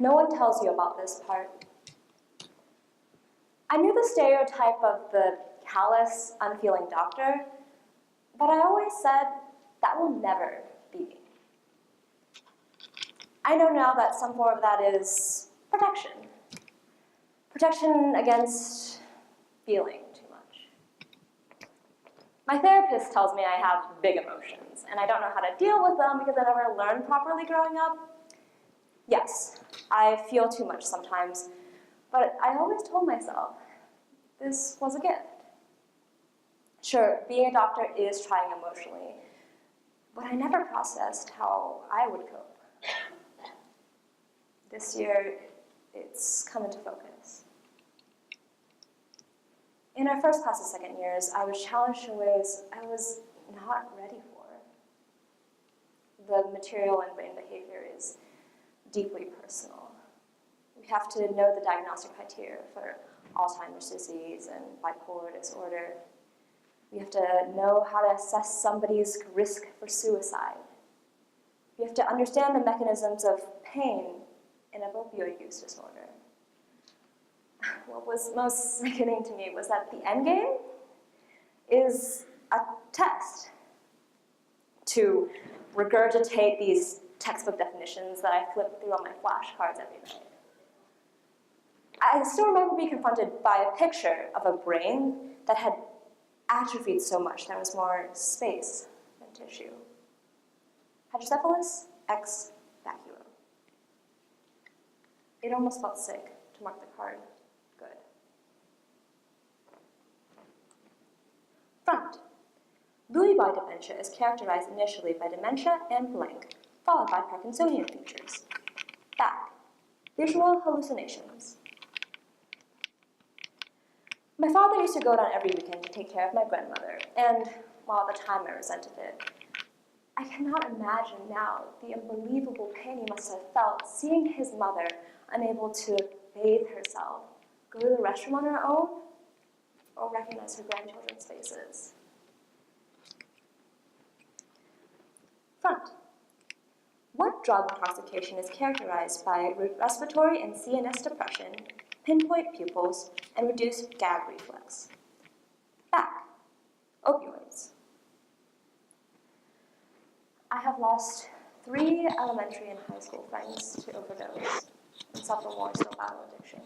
No one tells you about this part. I knew the stereotype of the callous, unfeeling doctor, but I always said that will never be me. I know now that some form of that is protection. Protection against feeling too much. My therapist tells me I have big emotions, and I don't know how to deal with them because I never learned properly growing up. Yes, I feel too much sometimes, but I always told myself this was a gift. Sure, being a doctor is trying emotionally, but I never processed how I would cope. This year, it's come into focus. In our first class of second years, I was challenged in ways I was not ready for. The material in brain behavior is deeply personal. We have to know the diagnostic criteria for Alzheimer's disease and bipolar disorder. We have to know how to assess somebody's risk for suicide. We have to understand the mechanisms of pain and of opioid use disorder. What was most sickening to me was that the end game is a test to regurgitate these textbook definitions that I flip through on my flashcards every night. I still remember being confronted by a picture of a brain that had atrophied so much there was more space than tissue. Hydrocephalus ex vacuo. It almost felt sick to mark the card good. Front. Lewy body dementia is characterized initially by dementia and blank, followed by Parkinsonian features. Back. Visual hallucinations. My father used to go down every weekend to take care of my grandmother, and while at the time I resented it, I cannot imagine now the unbelievable pain he must have felt seeing his mother unable to bathe herself, go to the restroom on her own, or recognize her grandchildren's faces. Front. What drug intoxication is characterized by respiratory and CNS depression, pinpoint pupils, and reduced gag reflex? Back. Opioids. I have lost 3 elementary and high school friends to overdose, and several more still battle addiction.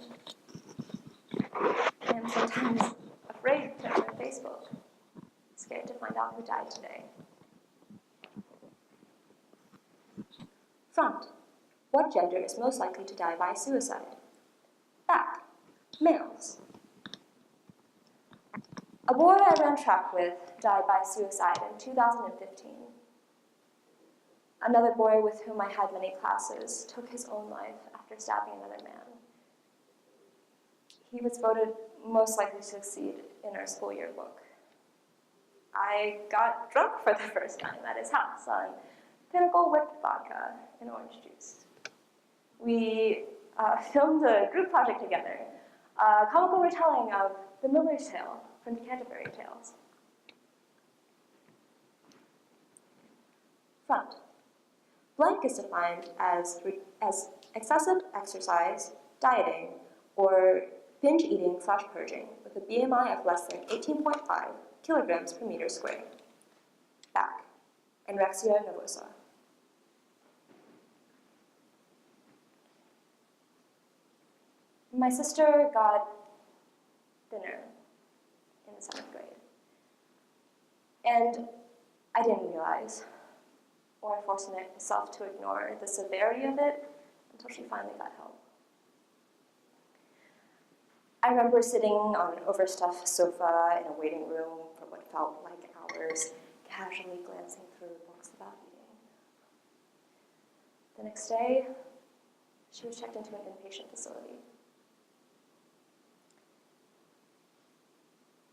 I am sometimes afraid to enter Facebook, scared to find out who died today. Front. What gender is most likely to die by suicide? Back. Males. A boy I ran track with died by suicide in 2015. Another boy with whom I had many classes took his own life after stabbing another man. He was voted most likely to succeed in our school yearbook. I got drunk for the first time at his house on Pinnacle whipped vodka and orange juice. We filmed a group project together, a comical retelling of The Miller's Tale from the Canterbury Tales. Front. Blank is defined as excessive exercise, dieting, or binge eating / purging with a BMI of less than 18.5 kilograms per meter squared. Back. Anorexia nervosa. My sister got thinner in the 7th grade. And I didn't realize, or I forced myself to ignore the severity of it until she finally got help. I remember sitting on an overstuffed sofa in a waiting room for what felt like hours, casually glancing through books about eating. The next day, she was checked into an inpatient facility.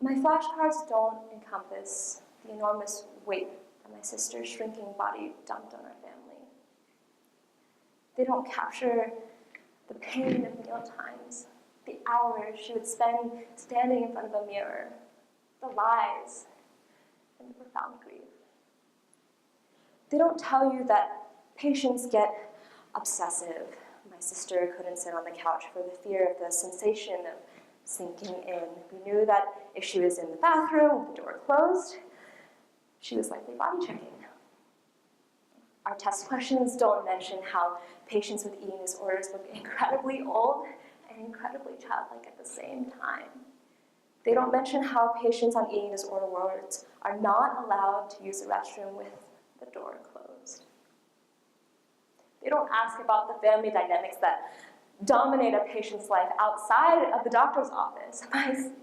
My flashcards don't encompass the enormous weight that my sister's shrinking body dumped on our family. They don't capture the pain of meal times, the hours she would spend standing in front of a mirror, the lies, and the profound grief. They don't tell you that patients get obsessive, my sister couldn't sit on the couch for the fear of the sensation of sinking in. We knew that if she was in the bathroom with the door closed, she was likely body checking. Our test questions don't mention how patients with eating disorders look incredibly old and incredibly childlike at the same time. They don't mention how patients on eating disorder wards are not allowed to use the restroom with the door closed. They don't ask about the family dynamics that dominate a patient's life outside of the doctor's office.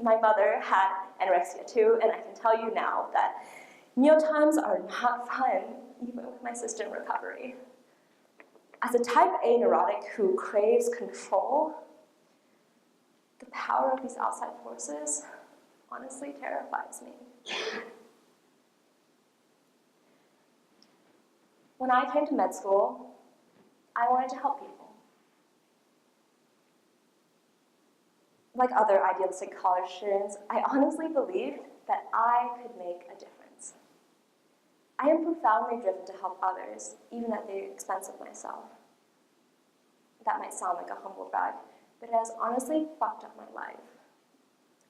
My mother had anorexia too, and I can tell you now that mealtimes are not fun, even with my sister in recovery. As a type A neurotic who craves control, the power of these outside forces honestly terrifies me. When I came to med school, I wanted to help people. Like other idealistic college students, I honestly believed that I could make a difference. I am profoundly driven to help others, even at the expense of myself. That might sound like a humble brag, but it has honestly fucked up my life.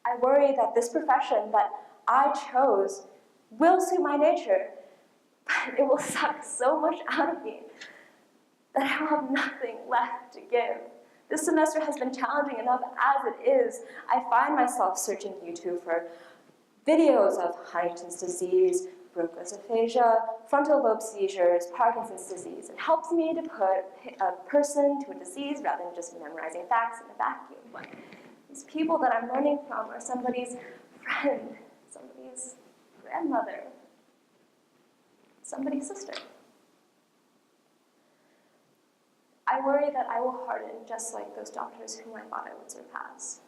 I worry that this profession that I chose will suit my nature, but it will suck so much out of me that I will have nothing left to give. This semester has been challenging enough as it is. I find myself searching YouTube for videos of Huntington's disease, Broca's aphasia, frontal lobe seizures, Parkinson's disease. It helps me to put a person to a disease rather than just memorizing facts in a vacuum. But these people that I'm learning from are somebody's friend, somebody's grandmother, somebody's sister. I worry that I will harden just like those doctors whom I thought I would surpass.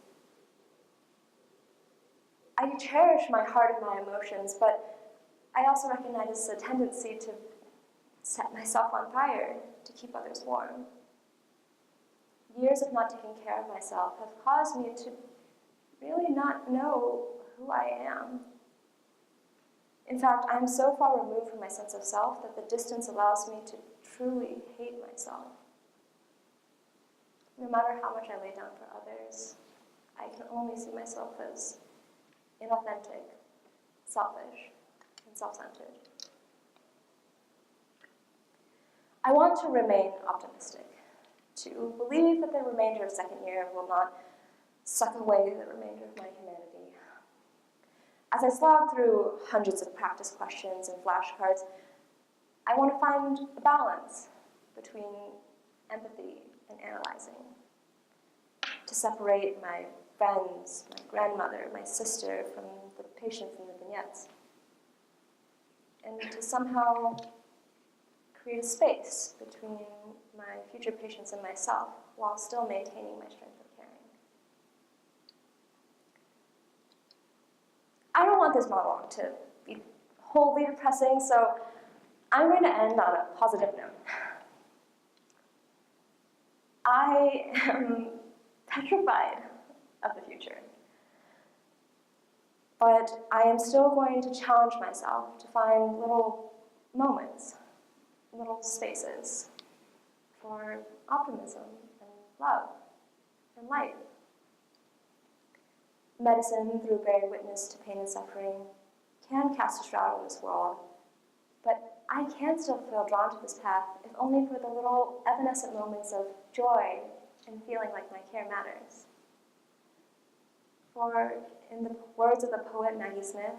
I cherish my heart and my emotions, but I also recognize a tendency to set myself on fire to keep others warm. Years of not taking care of myself have caused me to really not know who I am. In fact, I'm so far removed from my sense of self that the distance allows me to truly hate myself. No matter how much I lay down for others, I can only see myself as inauthentic, selfish, and self-centered. I want to remain optimistic, to believe that the remainder of second year will not suck away the remainder of my humanity. As I slog through hundreds of practice questions and flashcards, I want to find a balance between empathy and analyzing, to separate my friends, my grandmother, my sister from the patients in the vignettes, and to somehow create a space between my future patients and myself while still maintaining my strength of caring. I don't want this monologue to be wholly depressing, so I'm going to end on a positive note. I am petrified of the future, but I am still going to challenge myself to find little moments, little spaces for optimism and love and light. Medicine, through bearing witness to pain and suffering, can cast a shroud on this world, but I can still feel drawn to this path, if only for the little evanescent moments of joy and feeling like my care matters. For, in the words of the poet Maggie Smith,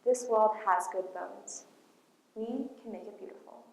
this world has good bones. We can make it beautiful.